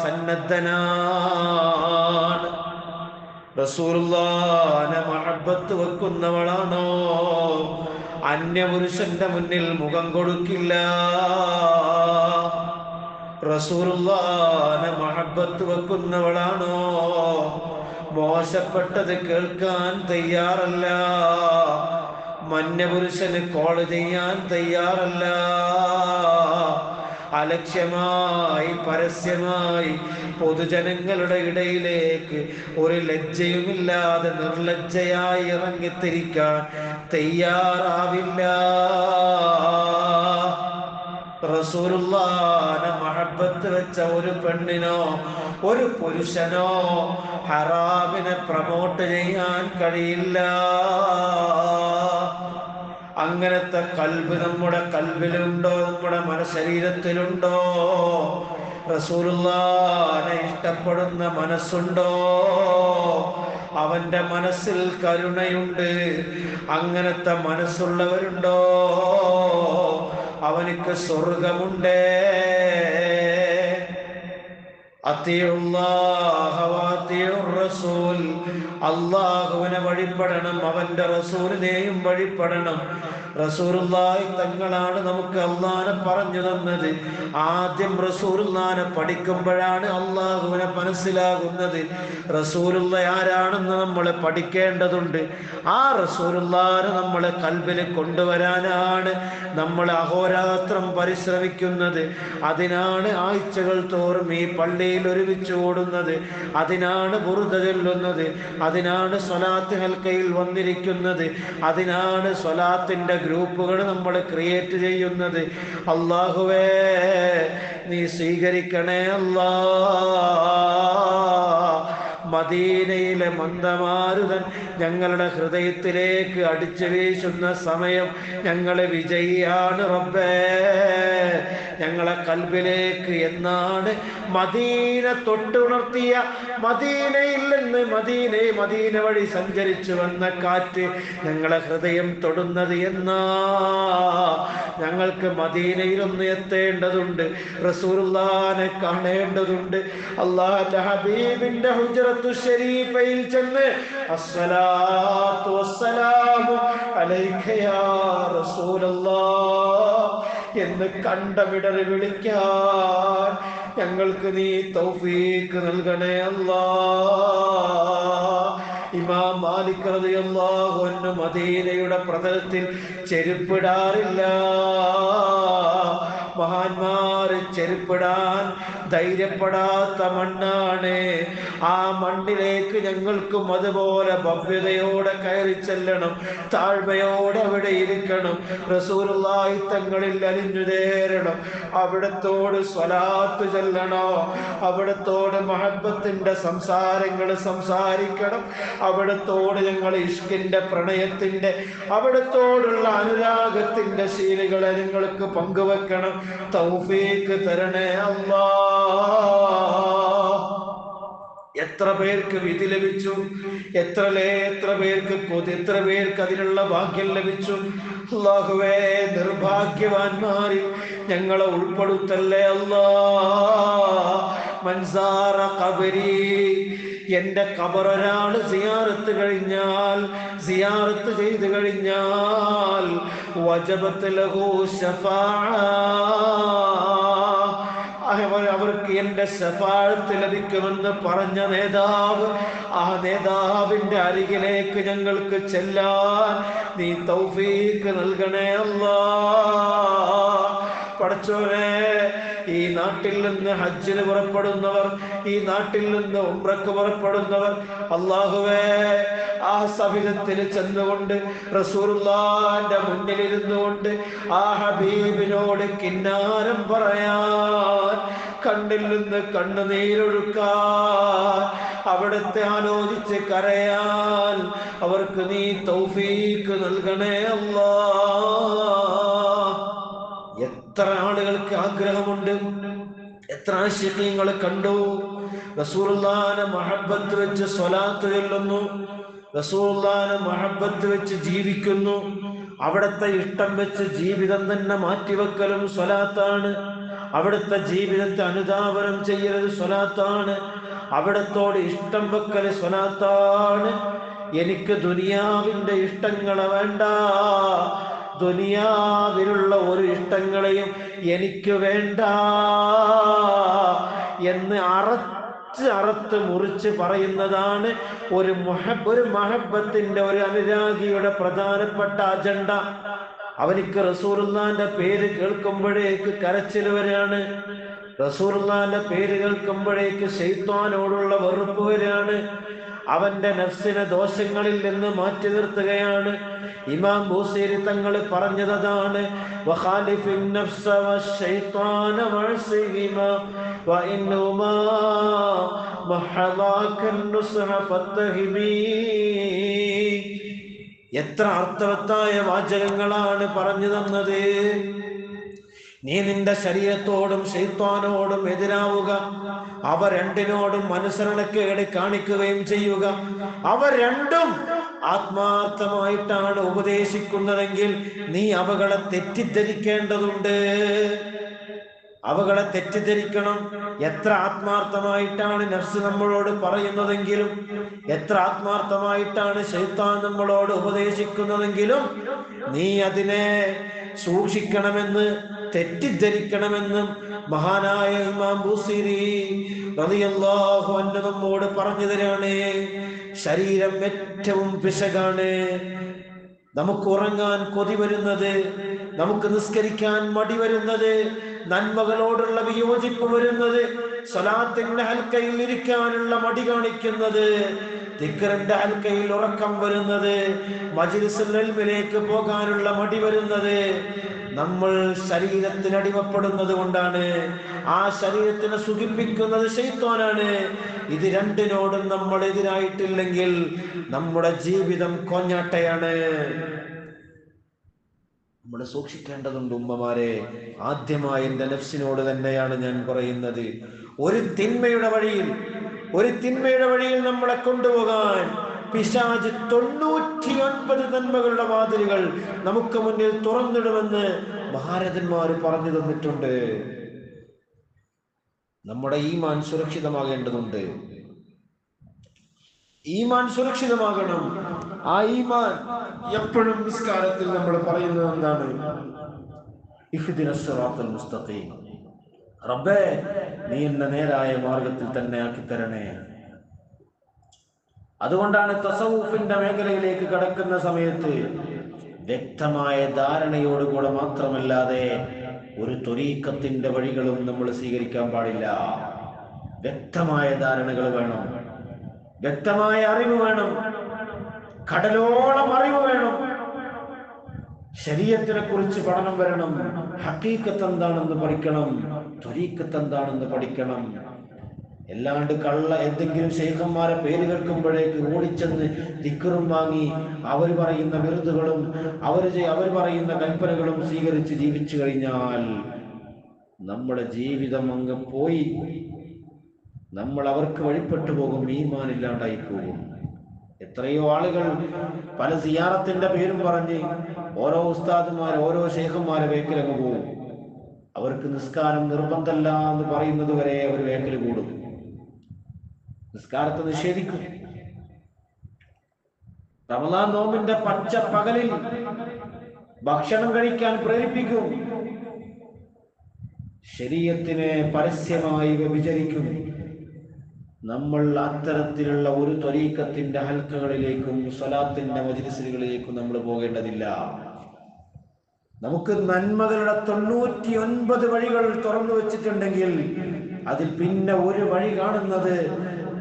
സന്നദ്ധനാണ്. റസൂലുള്ളാഹിനെ മഹബ്ബത്ത് വെക്കുന്നവളാണോ അന്യപുരുഷന്റെ മുന്നിൽ മുഖം കൊടുക്കില്ല. റസൂലുള്ളാഹിനെ മഹബ്ബത്ത് വെക്കുന്നവളാണോ മോശപ്പെട്ടത് കേൾക്കാൻ തയ്യാറല്ല. മന്യപുരുഷന് കോൾ ചെയ്യാൻ തയ്യാറല്ല. അലക്ഷ്യമായി പരസ്യമായി പൊതുജനങ്ങളുടെ ഇടയിലേക്ക് ഒരു ലജ്ജയുമില്ലാതെ നിർലജ്ജയായി ഇറങ്ങിത്തിരിക്കാൻ തയ്യാറാവില്ല. റസൂലുള്ളാഹിനെ മഹബ്ബത്ത് വെച്ച ഒരു പെണ്ണിനോ ഒരു പുരുഷനോ ഹറാമിനെ പ്രമോട്ട് ചെയ്യാൻ കഴിയില്ല. അങ്ങനത്തെ കൽബ് നമ്മുടെ കൽബിലുണ്ടോ, നമ്മുടെ മനശരീരത്തിലുണ്ടോ? റസൂലുള്ളാഹിനെ ഇഷ്ടപ്പെടുന്ന മനസ്സുണ്ടോ? അവന്റെ മനസ്സിൽ കരുണയുണ്ട്. അങ്ങനത്തെ മനസ്സുള്ളവരുണ്ടോ? അവനിക്ക് സ്വർഗമുണ്ടേ. അള്ളാഹുവിനെ വഴിപ്പെടണം, അവന്റെ റസൂലിനെയും വഴിപ്പെടണം. റസൂലുള്ളാഹി തങ്ങളാണ് നമുക്ക് അള്ളാഹിനെ പറഞ്ഞു തന്നത്. ആദ്യം റസൂലുള്ളാഹിനെ പഠിക്കുമ്പോഴാണ് അള്ളാഹുവിനെ മനസ്സിലാകുന്നത്. റസൂലുള്ളാഹി ആരാണെന്ന് നമ്മൾ പഠിക്കേണ്ടതുണ്ട്. ആ റസൂലുള്ളാഹിനെ നമ്മളെ കൽബിൽ കൊണ്ടുവരാനാണ് നമ്മൾ അഹോരാത്രം പരിശ്രമിക്കുന്നത്. അതിനാണ് ആഴ്ചകൾ തോറും ഈ പള്ളിയിൽ ഒരുമിച്ച് ഓടുന്നത്. അതിനാണ് ബുർദ ചൊല്ലുന്നത്. അതിനാണ് സ്വലാത്ത് ഹൽക്കയിൽ വന്നിരിക്കുന്നത്. അതിനാണ് സ്വലാത്തിന്റെ ഗ്രൂപ്പുകൾ നമ്മൾ ക്രിയേറ്റ് ചെയ്യുന്നത്. അല്ലാഹുവേ, നീ സ്വീകരിക്കണേ അല്ലാ. മദീനയിലെ മന്ദമാരുതൻ ഞങ്ങളുടെ ഹൃദയത്തിലേക്ക് അടിച്ചു വീശുന്ന സമയം ഞങ്ങളെ വിജയിയാണ് റബ്ബേ. ഞങ്ങളെ കൽബിലേക്ക് എന്നാണ് മദീന തൊട്ടുണർത്തിയ, മദീനയിൽ നിന്ന് മദീന വഴി സഞ്ചരിച്ചു വന്ന കാറ്റ് ഞങ്ങളെ ഹൃദയം തൊടുന്നത് എന്നാ? ഞങ്ങൾക്ക് മദീനയിലൊന്ന് എത്തേണ്ടതുണ്ട്. റസൂലുള്ളാഹിനെ കാണേണ്ടതുണ്ട്. അല്ലാഹുവിന്റെ ഹബീബിന്റെ ഹുജ്റത്തു ശരീഫയിൽ ചെന്ന് അസ്സലാത്തു വസ്സലാമു അലൈക യാ റസൂലല്ലാഹ് എന്ന് കണ്ടമിടറി വിളിക്കാൻ ഞങ്ങൾക്ക് നീ തൗഫീഖ് നൽകണേ അല്ലാഹ്. ഇമാം മാലിക് റളിയല്ലാഹു അൻഹു മദീനയുടെ പ്രതലത്തിൽ ചെരുപ്പിടാറില്ല. മഹാന്മാര് ചെരുപ്പിടാൻ ധൈര്യപ്പെടാത്ത മണ്ണാണ്. ആ മണ്ണിലേക്ക് ഞങ്ങൾക്കും അതുപോലെ ഭവ്യതയോടെ കയറി ചെല്ലണം, താഴ്മയോടെ അവിടെ ഇരിക്കണം, റസൂലുള്ളാഹി തങ്ങളിൽ അലിഞ്ഞു ചേരണം, അവിടത്തോട് സ്വലാത്ത് ചൊല്ലണോ, അവിടത്തോട് മഹബ്ബത്തിന്റെ സംസാരങ്ങൾ സംസാരിക്കണം, അവിടത്തോട് ഞങ്ങൾ ഇഷ്കിന്റെ പ്രണയത്തിന്റെ അവിടത്തോടുള്ള അനുരാഗത്തിന്റെ ശീലുകളെ നിങ്ങൾക്ക് പങ്കുവെക്കണം. തൗഫീഖ് തരണേ അല്ലാഹ്. എത്ര പേർക്ക് വിധി ലഭിച്ചു, എത്ര പേർക്ക് എത്ര പേർക്ക് അതിനുള്ള ഭാഗ്യം ലഭിച്ചു. അല്ലാഹുവേ, നിർഭാഗ്യവാന്മാരിൽ ഞങ്ങളെ ഉൾപ്പെടുത്തല്ലേ അല്ലാഹ്. മൻസാറ ഖബരി, എന്റെ ഖബർ ഒരാൾ സിയാറത്ത് ചെയ്തു കഴിഞ്ഞാൽ വജബത്ത് ലഹു ശഫാഅ, അവർക്ക് എന്റെ ശഫാഅത്ത് ലഭിക്കുമെന്ന് പറഞ്ഞ നേതാവ്, ആ നേതാവിന്റെ അരികിലേക്ക് ഞങ്ങൾക്ക് ചെല്ലാൻ നീ തൗഫീഖ് നൽകണേ അല്ലാഹ്. പടച്ചോനെ, ഈ നാട്ടിൽ നിന്ന് ഹജ്ജിന് പുറപ്പെടുന്നവർ, ഈ നാട്ടിൽ നിന്ന് ഉംറക്ക് പുറപ്പെടുന്നവർ, അല്ലാഹുവേ, ആ സവിധത്തിൽ ചെന്നുകൊണ്ട് റസൂലുള്ളാഹിന്റെ മുന്നിലിരുന്നുകൊണ്ട് ആ ഹബീബിനോട് കിന്നാരം പറയാൻ, കണ്ണിൽ നിന്ന് കണ്ണുനീരൊഴുക്കാൻ, അവിടുത്തെ ആലോചിച്ച് കരയാൻ അവർക്ക് നീ തൗഫീഖ് നൽകണേ അല്ലാഹ്. എത്ര ആളുകൾക്ക് ആഗ്രഹമുണ്ട്, എത്ര ആശിഖീങ്ങൾ കണ്ടു, റസൂലുള്ളാഹിനെ മഹബ്ബത്ത് വെച്ച് സ്വലാത്ത് ചൊല്ലുന്നു, റസൂലുള്ളാഹിനെ മഹബ്ബത്ത് വെച്ച് ജീവിക്കുന്നു, അവിടത്തെ ഇഷ്ടം വെച്ച് ജീവിതം തന്നെ മാറ്റിവെക്കലും സ്വലാത്താണ്. അവിടുത്തെ ജീവിതത്തെ അനുധാവനം ചെയ്യരുത് സ്വലാത്താണ്. അവിടത്തോട് ഇഷ്ടം വെക്കൽ സ്വലാത്താണ്. എനിക്ക് ദുനിയാവിന്റെ ഇഷ്ടങ്ങളെ വേണ്ട, ദുനിയാവിലുള്ള ഒരു ഇഷ്ടങ്ങളെയും എനിക്ക് വേണ്ട എന്ന് അറുത്ത് മുറിച്ച് പറയുന്നതാണ് ഒരു മഹബത്തിന്റെ, ഒരു അനുരാഗിയുടെ പ്രധാനപ്പെട്ട അജണ്ട. അവനിക്ക് റസൂലുള്ളാന്റെ പേര് കേൾക്കുമ്പോഴേക്ക് കരച്ചിൽ വരാണ്. റസൂലുള്ളാന്റെ പേര് കേൾക്കുമ്പോഴേക്ക് ശൈത്വാനോടുള്ള വെറുപ്പ് വരാണ്. അവന്റെ നഫ്സിനെ ദോഷങ്ങളിൽ നിന്ന് മാറ്റി നിർത്തുകയാണ്. ഇമാം ബൂസീരി തങ്ങൾ പറഞ്ഞതാണ്, വഖാലിഫിൻ നഫ്സ വശൈത്വാന വഅസിഹിമാ വഇന്നഹുമാ മഹലാകൻ നുസ്ഹ ഫത്തഹിമീ. എത്ര അർത്ഥവത്തായ വാചകങ്ങളാണ് പറഞ്ഞു തന്നത്. നീ നിന്റെ ശരീരത്തോടും ശൈത്വാനോടും എതിരാവുക, അവ രണ്ടിനോടും അനുസരണക്കേട് കാണിക്കുകയും ചെയ്യുക. അവ രണ്ടും ആത്മാർത്ഥമായിട്ടാണ് ഉപദേശിക്കുന്നതെങ്കിൽ നീ അവകളെ തെറ്റിദ്ധരിക്കേണ്ടതുണ്ട്. അവകളെ തെറ്റിദ്ധരിക്കണം. എത്ര ആത്മാർത്ഥമായിട്ടാണ് നഫ്സ് നമ്മളോട് പറയുന്നതെങ്കിലും, എത്ര ആത്മാർത്ഥമായിട്ടാണ് ശൈത്താൻ നമ്മളോട് ഉപദേശിക്കുന്നതെങ്കിലും, നീ അതിനെ സൂക്ഷിക്കണമെന്ന്, തെറ്റിദ്ധരിക്കണമെന്നും മഹാനായ ഇമാം ബൂസീരി റളിയല്ലാഹു അൻഹു നമ്മോട് പറഞ്ഞു തരാണ്. ശരീരം ഏറ്റവും പിശകാണ്. നമുക്ക് ഉറങ്ങാൻ കൊതി വരുന്നത്, നമുക്ക് നിസ്കരിക്കാൻ മടി വരുന്നത്, നന്മകളോടുള്ള വിയോജിപ്പ് വരുന്നത്, സ്വലാത്തിന്റെ ഹൽക്കയിൽ ഇരിക്കാനുള്ള മടി കാണിക്കുന്നത്, ദിക്റിന്റെ ഹൽക്കയിൽ ഉറക്കം വരുന്നത്, മജ്ലിസുൽ ഇൽമിലേക്ക് പോകാനുള്ള മടി വരുന്നത്, നമ്മൾ ശരീരത്തിന് അടിമപ്പെടുന്നത് കൊണ്ടാണ്. ആ ശരീരത്തിനെ സുഖിപ്പിക്കുന്നത് ശൈത്വാനാണ്. ഇത് രണ്ടിനോടും നമ്മൾ എതിരായിട്ടില്ലെങ്കിൽ നമ്മുടെ ജീവിതം കൊഞ്ഞാട്ടയാണ്. നമ്മൾ സൂക്ഷിക്കേണ്ടതുണ്ട് ഉമ്മമാരെ. ആദ്യമായി എൻ്റെ നഫ്സിനോട് തന്നെയാണ് ഞാൻ പറയുന്നത്. ഒരു തിന്മയുടെ വഴിയിൽ നമ്മളെ കൊണ്ടുപോകാൻ പിശാച് 99 നന്മകളുടെ വാതിലുകൾ നമുക്ക് മുന്നിൽ തുറന്നിടുമെന്ന് മഹാരഥന്മാർ പറഞ്ഞു തന്നിട്ടുണ്ട്. നമ്മുടെ ഈമാൻ സുരക്ഷിതമാകേണ്ടതുണ്ട്. ഈമാൻ സുരക്ഷിതമാകണം. ആ ഈമാൻ എപ്പോഴും നിസ്കാരത്തിൽ നമ്മൾ പറയുന്നത് എന്താണ്? ഇഹ്ദിനസ് സിറാത്തൽ മുസ്തഖീം. റബ്ബേ, നീ എന്നെ നേരായ മാർഗത്തിൽ തന്നെ ആക്കി തരണേ. അതുകൊണ്ടാണ് തസവൂഫിന്റെ മേഖലയിലേക്ക് കടക്കുന്ന സമയത്ത് വ്യക്തമായ ധാരണയോടുകൂടെ മാത്രമല്ലാതെ ഒരു ത്വരീഖത്തിന്റെ വഴികളും നമ്മൾ സ്വീകരിക്കാൻ പാടില്ല. വ്യക്തമായ ധാരണകൾ വേണം, വ്യക്തമായ അറിവ് വേണം, കടലോളം അറിവ് വേണം. ശരീഅത്തിനെ കുറിച്ച് പഠനം വരണം. ഹഖീഖത്ത് എന്താണെന്ന് പഠിക്കണം, ത്വരീഖത്ത് എന്താണെന്ന് പഠിക്കണം. അല്ലാണ്ട് എന്തെങ്കിലും ശൈഖന്മാരെ പേര് കേൾക്കുമ്പോഴേക്ക് ഓടിച്ചെന്ന് ദിക്റും വാങ്ങി അവർ പറയുന്ന വിറുതുകളും അവർ പറയുന്ന കൽപ്പനകളും സ്വീകരിച്ച് ജീവിച്ചു കഴിഞ്ഞാൽ നമ്മുടെ ജീവിതം അങ്ങ് പോയി. നമ്മൾ അവർക്ക് വഴിപ്പെട്ടു പോകും, ഈമാൻ ഇല്ലാണ്ടായി പോകും. എത്രയോ ആളുകൾ പല സിയാറത്തിന്റെ പേരും പറഞ്ഞ് ഓരോ ഉസ്താദുമാർ, ഓരോ ശൈഖന്മാരെ വേക്കിലങ്ങ് പോകും. അവർക്ക് നിസ്കാരം നിർബന്ധമല്ല എന്ന് പറയുന്നത് വരെ അവർ വേക്കിൽ കൂടും, നിസ്കാരത്തെ നിഷേധിക്കും. റമളാൻ നോമ്പിന്റെ പച്ച പകലിൽ ഭക്ഷണം കഴിക്കാൻ പ്രേരിപ്പിക്കും, ശരീഅത്തിനെ പരസ്യമായി വ്യഭിചരിക്കും. നമ്മൾ അത്തരത്തിലുള്ള ഒരു ത്വരീഖത്തിന്റെ ഹൽക്കകളിലേക്കും സ്വലാത്തിന്റെ മജ്ലിസുകളിലേക്കും നമ്മൾ പോകേണ്ടതില്ല. നമുക്ക് നന്മകളുടെ 99 വഴികൾ തുറന്നു വെച്ചിട്ടുണ്ടെങ്കിൽ അതിൽ പിന്നെ ഒരു വഴി കാണുന്നത്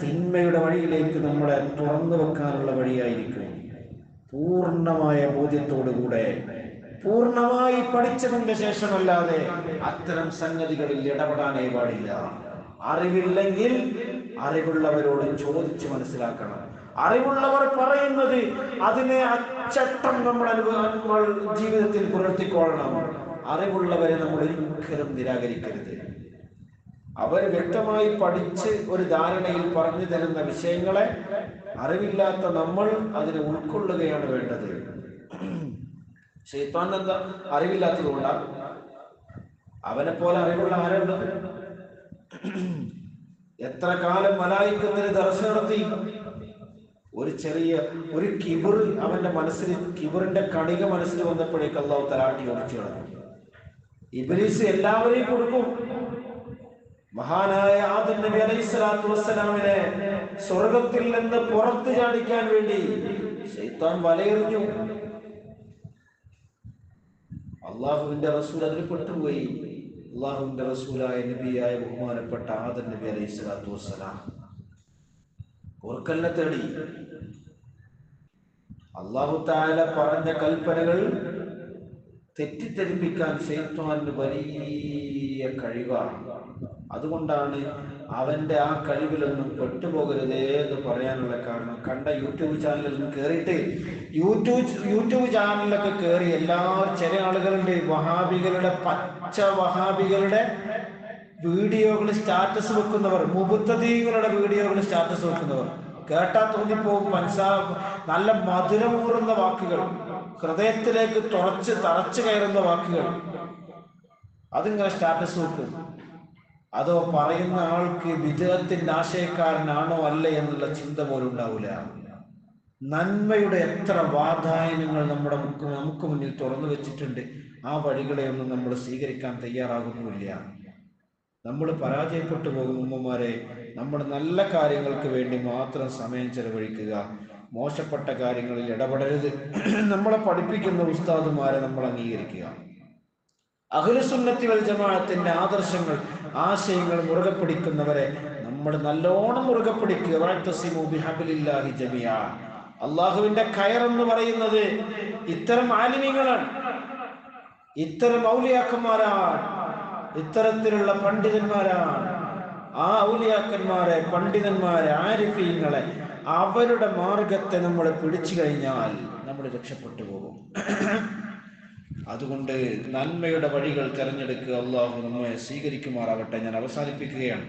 തിന്മയുടെ വഴിയിലേക്ക് നമ്മളെ തുറന്നു വെക്കാനുള്ള വഴിയായിരിക്കും. പൂർണ്ണമായ ബോധ്യത്തോടുകൂടെ, പൂർണ്ണമായി പഠിച്ചതിന്റെ ശേഷമല്ലാതെ അത്തരം സംഗതികളിൽ ഇടപെടാനേ പാടില്ല. അറിവില്ലെങ്കിൽ അറിവുള്ളവരോട് ചോദിച്ച് മനസ്സിലാക്കണം. അറിവുള്ളവർ പറയുന്നത് അതിനെ അച്ചട്ടം നമ്മൾ ജീവിതത്തിൽ പുലർത്തിക്കൊള്ളണം. അറിവുള്ളവരെ നമ്മൾ ഒരിക്കലും നിരാകരിക്കരുത്. അവർ വ്യക്തമായി പഠിച്ച് ഒരു ധാരണയിൽ പറഞ്ഞു തരുന്ന വിഷയങ്ങളെ അറിവില്ലാത്ത നമ്മൾ അതിനെ ഉൾക്കൊള്ളുകയാണ് വേണ്ടത്. ശൈത്താൻ എന്താ അറിവില്ലാത്തത് കൊണ്ടാണ്. അവനെ പോലെ അറിവുള്ള ആരുള്ളത്? എത്ര കാലം മലായിക്കത്തിന് ദർശനം നടത്തി. ഒരു കിബിർ അവന്റെ മനസ്സിൽ, കിബിറിന്റെ കണിക മനസ്സിൽ വന്നപ്പോഴേക്ക് അള്ളാഹു തലാട്ടി ഓടിച്ചു കളഞ്ഞു. ഇബ്ലീസ് എല്ലാവരെയും കൊടുക്കും. മഹാനായ ആദം നബി അലൈഹിസ്സലാത്തു വസ്സലാമിനെ സ്വർഗത്തിൽ നിന്ന് പുറത്തു ചാടിക്കാൻ വേണ്ടി ശൈത്താൻ വലയെറിഞ്ഞു. അള്ളാഹുവിന്റെ റസൂൽ അതിൽ പെട്ടുപോയി. അള്ളാഹുവിന്റെ റസൂലായ നബിയായ ബഹുമാനപ്പെട്ട ആദം നബി അലൈഹിസ്സലാത്തു വസ്സലാം ഓർക്കലിനെ തേടി. അള്ളാഹു തആല പറഞ്ഞ കൽപ്പനകൾ തെറ്റിദ്ധരിപ്പിക്കാൻ ശൈത്താന് വലിയ കഴിവാണ്. അതുകൊണ്ടാണ് അവന്റെ ആ കഴിവിലൊന്നും പെട്ടുപോകരുതേ എന്ന് പറയാനുള്ള കാരണം. കണ്ട യൂട്യൂബ് ചാനലിൽ കയറിയിട്ട് യൂട്യൂബ് ചാനലിലൊക്കെ കയറി ചില ആളുകളുണ്ട് പച്ച വഹാബികളുടെ വീഡിയോകൾ സ്റ്റാറ്റസ് വെക്കുന്നവർ, മുബത്തദീങ്ങളുടെ വീഡിയോകൾ സ്റ്റാറ്റസ് വെക്കുന്നവർ. കേട്ടാ തോന്നിപ്പോകും നല്ല മധുരമൂറുന്ന വാക്കുകൾ, ഹൃദയത്തിലേക്ക് തറച്ചു കയറുന്ന വാക്കുകൾ. അതിങ്ങനെ സ്റ്റാറ്റസ് വെക്കും. അതോ പറയുന്ന ആൾക്ക് വിജയത്തിന്റെ ആശയക്കാരനാണോ അല്ലേ എന്നുള്ള ചിന്ത പോലും ഉണ്ടാവില്ല. നന്മയുടെ എത്ര വാതായനങ്ങൾ നമുക്ക് മുന്നിൽ തുറന്നു വെച്ചിട്ടുണ്ട്. ആ വഴികളെ ഒന്നും നമ്മൾ സ്വീകരിക്കാൻ തയ്യാറാകുന്നുമില്ല. നമ്മൾ പരാജയപ്പെട്ടു പോകും. ഉമ്മമാരെ, നമ്മൾ നല്ല കാര്യങ്ങൾക്ക് വേണ്ടി മാത്രം സമയം ചെലവഴിക്കുക, മോശപ്പെട്ട കാര്യങ്ങളിൽ ഇടപെടരുത്. നമ്മളെ പഠിപ്പിക്കുന്ന ഉസ്താദുമാരെ നമ്മൾ അംഗീകരിക്കുക. അഹ്ലുസുന്നത്തി വൽ ജമാഅത്തിന്റെ ആദർശങ്ങൾ, ആശയങ്ങൾ മുറുകെ പിടിക്കുന്നവരെ നമ്മൾ നല്ലോണം മുറുകെ പിടിക്കുക. വഅതസിമു ബിഹബ്ലില്ലാഹി ജമിഅ. അള്ളാഹുവിന്റെ കയർ എന്ന് പറയുന്നത് ഇത്തരം ആലിമീങ്ങളാണ്, ഇത്തരം ഔലിയാക്കന്മാരാണ്, ഇത്തരത്തിലുള്ള പണ്ഡിതന്മാരാണ്. ആ ഔലിയാക്കന്മാരെ, പണ്ഡിതന്മാരെ, ആരിഫീങ്ങളെ, അവരുടെ മാർഗത്തെ നമ്മൾ പിടിച്ചു കഴിഞ്ഞാൽ നമ്മൾ രക്ഷപ്പെട്ടു പോകും. അതുകൊണ്ട് നന്മയുടെ വഴികൾ തിരഞ്ഞെടുക്കുക. അള്ളാഹു നമ്മെ സ്വീകരിക്കുമാറാവട്ടെ. ഞാൻ അവസാനിപ്പിക്കുകയാണ്.